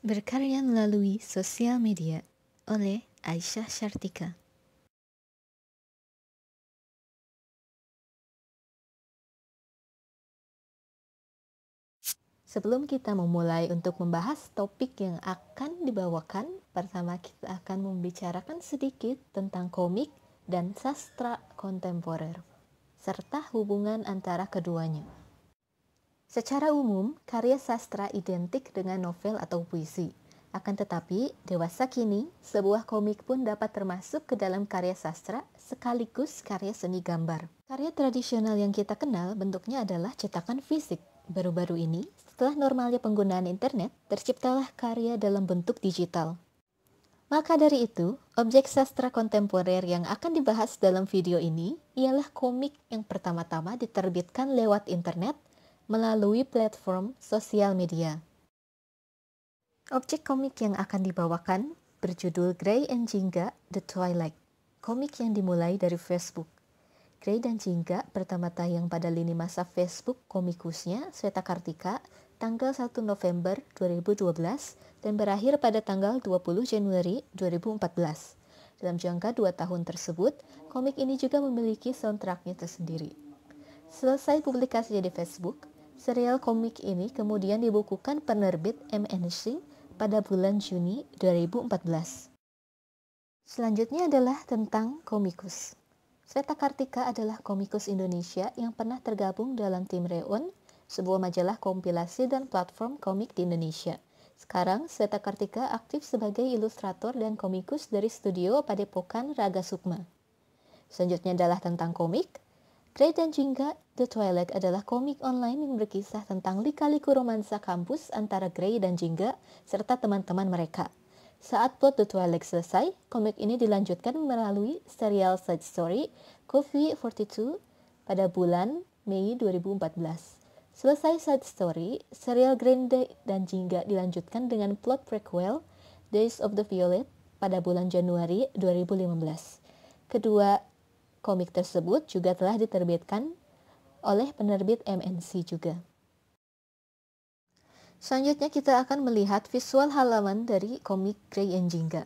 Berkarya melalui sosial media oleh Aisyah Syartika. Sebelum kita memulai untuk membahas topik yang akan dibawakan, pertama kita akan membicarakan sedikit tentang komik dan sastra kontemporer, serta hubungan antara keduanya. Secara umum, karya sastra identik dengan novel atau puisi. Akan tetapi, dewasa kini, sebuah komik pun dapat termasuk ke dalam karya sastra sekaligus karya seni gambar. Karya tradisional yang kita kenal bentuknya adalah cetakan fisik. Baru-baru ini, setelah normalnya penggunaan internet, terciptalah karya dalam bentuk digital. Maka dari itu, objek sastra kontemporer yang akan dibahas dalam video ini ialah komik yang pertama-tama diterbitkan lewat internet melalui platform sosial media. Objek komik yang akan dibawakan berjudul Grey and Jingga The Twilight, komik yang dimulai dari Facebook. Grey dan Jingga pertama tayang pada lini masa Facebook komikusnya Sweta Kartika tanggal 1 November 2012 dan berakhir pada tanggal 20 Januari 2014. Dalam jangka 2 tahun tersebut, komik ini juga memiliki soundtracknya tersendiri. Selesai publikasinya di Facebook, serial komik ini kemudian dibukukan penerbit MNC pada bulan Juni 2014. Selanjutnya adalah tentang komikus. Sweta Kartika adalah komikus Indonesia yang pernah tergabung dalam tim Reon, sebuah majalah kompilasi dan platform komik di Indonesia. Sekarang, Sweta Kartika aktif sebagai ilustrator dan komikus dari studio Padepokan Raga Sukma. Selanjutnya adalah tentang komik. Grey dan Jingga The Twilight adalah komik online yang berkisah tentang lika-liku romansa kampus antara Grey dan Jingga serta teman-teman mereka. Saat plot The Twilight selesai, komik ini dilanjutkan melalui serial side story Coffee 42 pada bulan Mei 2014. Selesai side story, serial Grey dan Jingga dilanjutkan dengan plot prequel Days of the Violet pada bulan Januari 2015. Kedua komik tersebut juga telah diterbitkan oleh penerbit MNC juga. Selanjutnya kita akan melihat visual halaman dari komik Grey and Jingga.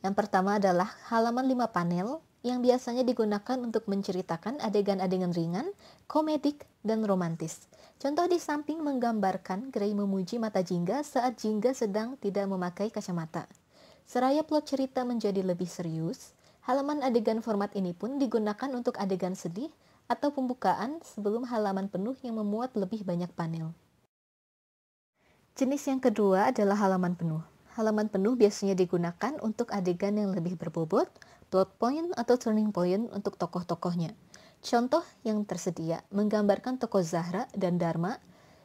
Yang pertama adalah halaman 5 panel yang biasanya digunakan untuk menceritakan adegan-adegan ringan, komedik, dan romantis. Contoh di samping menggambarkan Grey memuji mata Jingga saat Jingga sedang tidak memakai kacamata. Seraya plot cerita menjadi lebih serius, halaman adegan format ini pun digunakan untuk adegan sedih atau pembukaan sebelum halaman penuh yang memuat lebih banyak panel. Jenis yang kedua adalah halaman penuh. Halaman penuh biasanya digunakan untuk adegan yang lebih berbobot, plot point atau turning point untuk tokoh-tokohnya. Contoh yang tersedia menggambarkan tokoh Zahra dan Dharma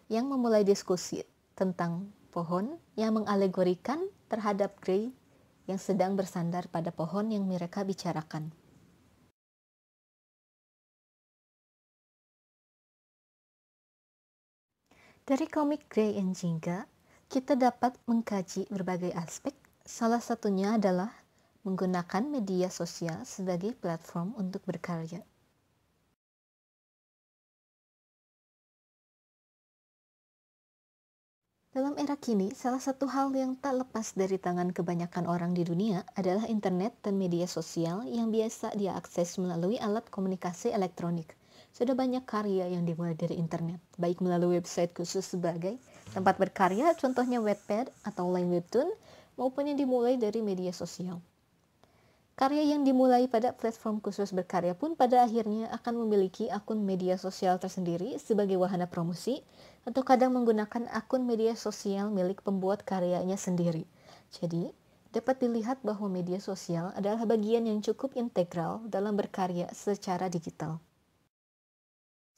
yang memulai diskusi tentang pohon yang mengalegorikan terhadap Grey yang sedang bersandar pada pohon yang mereka bicarakan. Dari komik Grey and Jingga, kita dapat mengkaji berbagai aspek. Salah satunya adalah menggunakan media sosial sebagai platform untuk berkarya. Dalam era kini, salah satu hal yang tak lepas dari tangan kebanyakan orang di dunia adalah internet dan media sosial yang biasa diakses melalui alat komunikasi elektronik. Sudah banyak karya yang dimulai dari internet, baik melalui website khusus sebagai tempat berkarya, contohnya Wattpad atau Line Webtoon, maupun yang dimulai dari media sosial. Karya yang dimulai pada platform khusus berkarya pun pada akhirnya akan memiliki akun media sosial tersendiri sebagai wahana promosi, atau kadang menggunakan akun media sosial milik pembuat karyanya sendiri. Jadi, dapat dilihat bahwa media sosial adalah bagian yang cukup integral dalam berkarya secara digital.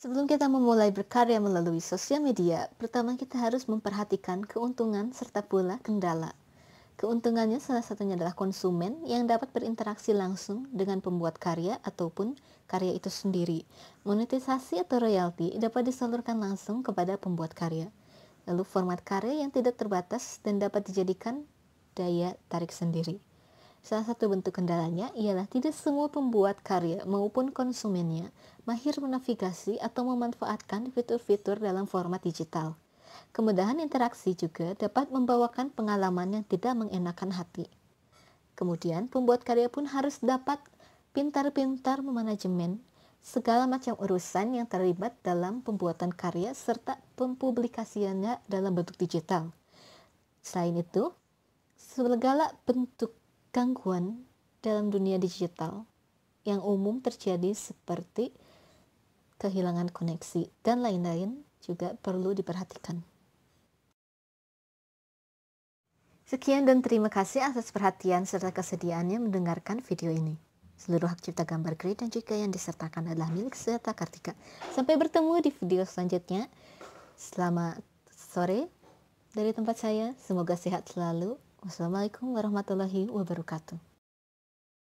Sebelum kita memulai berkarya melalui sosial media, pertama kita harus memperhatikan keuntungan serta pula kendala. Keuntungannya salah satunya adalah konsumen yang dapat berinteraksi langsung dengan pembuat karya ataupun karya itu sendiri. Monetisasi atau royalti dapat disalurkan langsung kepada pembuat karya. Lalu format karya yang tidak terbatas dan dapat dijadikan daya tarik sendiri. Salah satu bentuk kendalanya ialah tidak semua pembuat karya maupun konsumennya mahir menavigasi atau memanfaatkan fitur-fitur dalam format digital. Kemudahan interaksi juga dapat membawakan pengalaman yang tidak mengenakan hati. Kemudian, pembuat karya pun harus dapat pintar-pintar memanajemen segala macam urusan yang terlibat dalam pembuatan karya serta pempublikasiannya dalam bentuk digital. Selain itu, segala bentuk gangguan dalam dunia digital yang umum terjadi seperti kehilangan koneksi dan lain-lain juga perlu diperhatikan. Sekian dan terima kasih atas perhatian serta kesediaannya mendengarkan video ini. Seluruh hak cipta gambar Grey dan juga yang disertakan adalah milik Seta Kartika. Sampai bertemu di video selanjutnya. Selamat sore dari tempat saya. Semoga sehat selalu. Wassalamualaikum warahmatullahi wabarakatuh.